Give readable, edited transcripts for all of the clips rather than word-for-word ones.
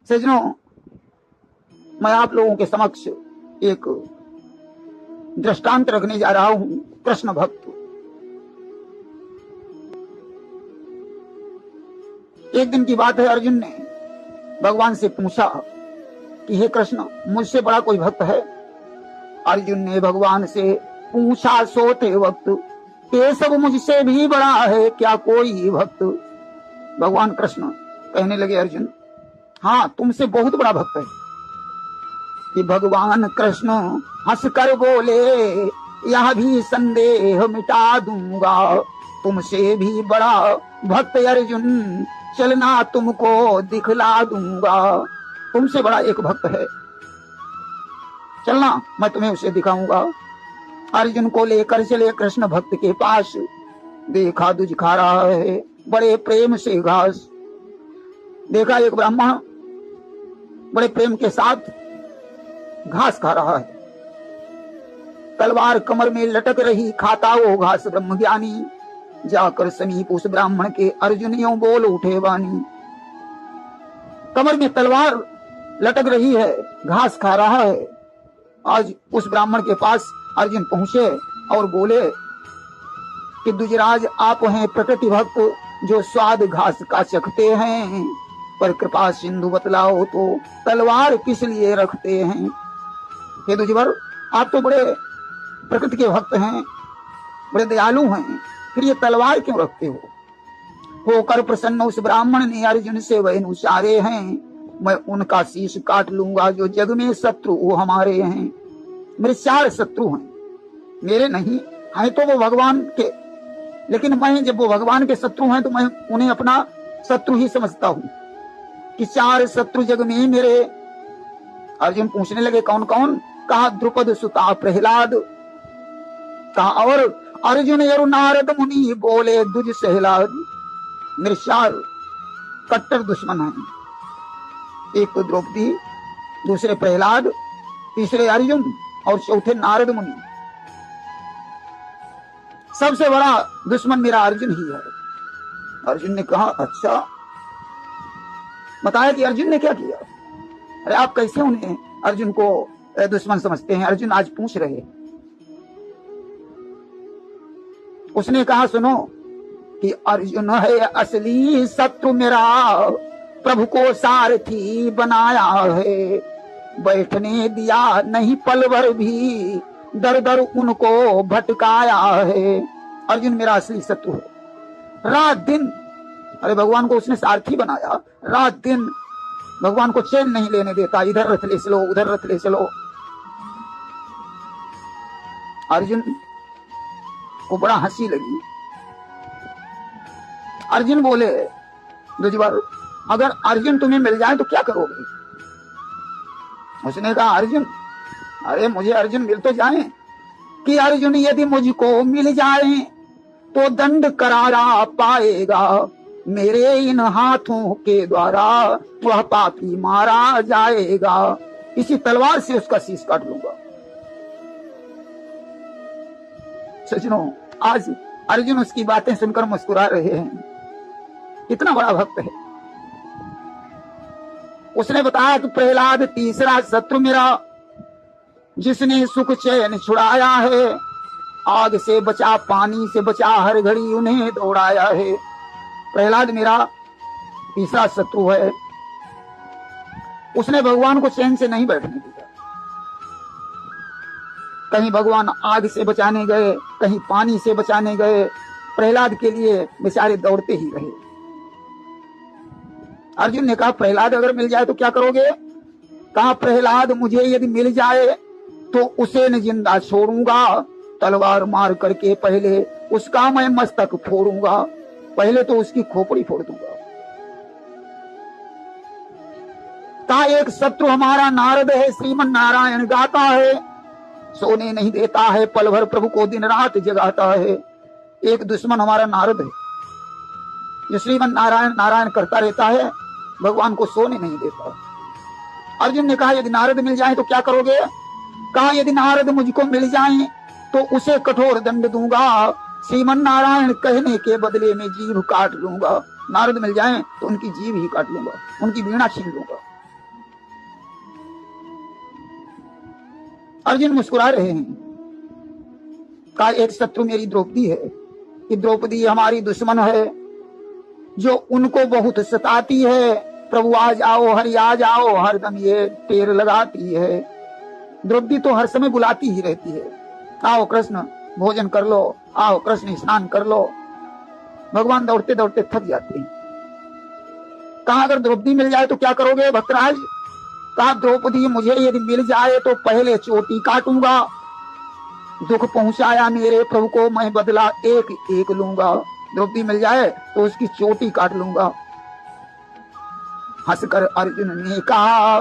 सज्जनों, मैं आप लोगों के समक्ष एक दृष्टांत रखने जा रहा हूं। कृष्ण भक्त एक दिन की बात है, अर्जुन ने भगवान से पूछा कि हे कृष्ण, मुझसे बड़ा कोई भक्त है? अर्जुन ने भगवान से पूछा सोते वक्त, ये सब मुझसे भी बड़ा है क्या कोई भक्त? भगवान कृष्ण कहने लगे, अर्जुन हाँ, तुमसे बहुत बड़ा भक्त है। कि भगवान कृष्ण हंसकर बोले, यह भी संदेह मिटा दूंगा, तुमसे भी बड़ा भक्त अर्जुन, चलना तुमको दिखला दूंगा। तुमसे बड़ा एक भक्त है, चलना मैं तुम्हें उसे दिखाऊंगा। अर्जुन को लेकर चले कृष्ण भक्त के पास। देखा दूध खा रहा है बड़े प्रेम से घास। देखा एक ब्राह्मण बड़े प्रेम के साथ घास खा रहा है। तलवार कमर में लटक रही, खाता वो घास ब्रह्मज्ञानी। जाकर समीप उस ब्राह्मण के अर्जुन यूं बोल उठे वाणी। कमर में तलवार लटक रही है, घास खा रहा है। आज उस ब्राह्मण के पास अर्जुन पहुंचे और बोले कि दुजराज, आप हैं प्रकृति भक्त, जो स्वाद घास का चखते हैं, पर कृपा सिंधु बतलाओ तो तलवार किस लिए रखते हैं? हे दुजवर, आप तो बड़े प्रकृति के भक्त हैं, बड़े दयालु हैं, फिर ये तलवार क्यों रखते हो? होकर प्रसन्न उस ब्राह्मण ने अर्जुन से वह अनुसारे हैं, मैं उनका शीश काट लूंगा जो जग में शत्रु वो हमारे हैं। मेरे 4 शत्रु हैं, मेरे नहीं हैं तो वो भगवान के, लेकिन मैं जब वो भगवान के शत्रु हैं तो मैं उन्हें अपना शत्रु ही समझता हूं। कि 4 शत्रु जग में मेरे। अर्जुन पूछने लगे कौन कौन? कहा द्रुपद सुता प्रहलाद। कहा और? अर्जुन यरु नारद मुनि बोले दुज सहलाद। मेरे 4 कट्टर दुश्मन हैं, एक तो द्रौपदी, दूसरे प्रहलाद, तीसरे अर्जुन और चौथे नारद मुनि। सबसे बड़ा दुश्मन मेरा अर्जुन ही है। अर्जुन ने कहा अच्छा, बताया कि अर्जुन ने क्या किया? अरे आप कैसे उन्हें अर्जुन को दुश्मन समझते हैं? अर्जुन आज पूछ रहे। उसने कहा सुनो कि अर्जुन है असली शत्रु मेरा, प्रभु को सारथी बनाया है, बैठने दिया नहीं पल भर भी, दर दर उनको भटकाया है। अर्जुन मेरा असली शत्रु है। रात दिन, अरे भगवान को उसने सारथी बनाया, रात दिन भगवान को चैन नहीं लेने देता, इधर रथ ले चलो उधर रथ ले चलो। अर्जुन को बड़ा हंसी लगी। अर्जुन बोले दुजवर, अगर अर्जुन तुम्हें मिल जाए तो क्या करोगे? उसने कहा अर्जुन, अरे मुझे अर्जुन मिल तो जाए। कि अर्जुन यदि मुझको मिल जाए तो दंड करारा पाएगा, मेरे इन हाथों के द्वारा वह पापी मारा जाएगा। इसी तलवार से उसका शीश काट लूंगा। सज्जनों, आज अर्जुन उसकी बातें सुनकर मुस्कुरा रहे हैं, इतना बड़ा भक्त है। उसने बताया कि प्रहलाद तीसरा शत्रु मेरा, जिसने सुख चैन छुड़ाया है, आग से बचा पानी से बचा हर घड़ी उन्हें दौड़ाया है। प्रहलाद मेरा तीसरा शत्रु है। उसने भगवान को चैन से नहीं बैठने दिया। कहीं भगवान आग से बचाने गए, कहीं पानी से बचाने गए, प्रहलाद के लिए बेचारे दौड़ते ही रहे। अर्जुन ने कहा प्रहलाद अगर मिल जाए तो क्या करोगे? कहा प्रहलाद मुझे यदि मिल जाए तो उसे न जिंदा छोड़ूंगा, तलवार मार करके पहले उसका मैं मस्तक फोड़ूंगा, पहले तो उसकी खोपड़ी फोड़ दूंगा। कहा एक शत्रु हमारा नारद है, श्रीमन नारायण गाता है, सोने नहीं देता है, पल भर प्रभु को दिन रात जगाता है। एक दुश्मन हमारा नारद है, जो श्रीमन नारायण नारायण करता रहता है, भगवान को सोने नहीं देता। अर्जुन ने कहा यदि नारद मिल जाए तो क्या करोगे? कहा यदि नारद मुझको मिल जाए तो उसे कठोर दंड दूंगा, श्रीमन नारायण कहने के बदले में जीभ काट लूंगा। नारद मिल जाए तो उनकी जीभ ही काट लूंगा, उनकी वीणा छीन लूंगा। अर्जुन मुस्कुरा रहे हैं। का एक शत्रु मेरी द्रौपदी है, कि द्रौपदी हमारी दुश्मन है जो उनको बहुत सताती है। प्रभु आ जाओ, हरि आ जाओ, हरदम ये टेर लगाती है। द्रौपदी तो हर समय बुलाती ही रहती है, आओ कृष्ण भोजन कर लो, आओ कृष्ण स्नान कर लो। भगवान दौड़ते दौड़ते थक जाते हैं। कहा अगर द्रौपदी मिल जाए तो क्या करोगे भक्तराज? कहा द्रौपदी मुझे यदि मिल जाए तो पहले चोटी काटूंगा। दुख पहुंचाया मेरे प्रभु को, मैं बदला एक एक लूंगा। द्रौपदी मिल जाए तो उसकी चोटी काट लूंगा। हंसकर अर्जुन ने कहा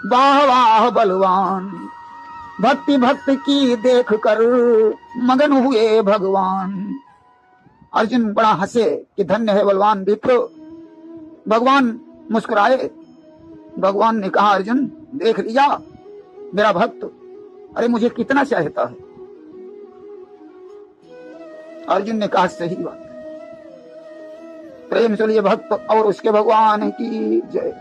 वाह वाह बलवान, भक्ति भक्त की देख कर मगन हुए भगवान। अर्जुन बड़ा हंसे कि धन्य है बलवान विप्र। भगवान मुस्कुराए। भगवान ने कहा अर्जुन देख लिया मेरा भक्त, अरे मुझे कितना चाहता है। अर्जुन ने कहा सही बात। प्रेम से लिए भक्त और उसके भगवान की जय।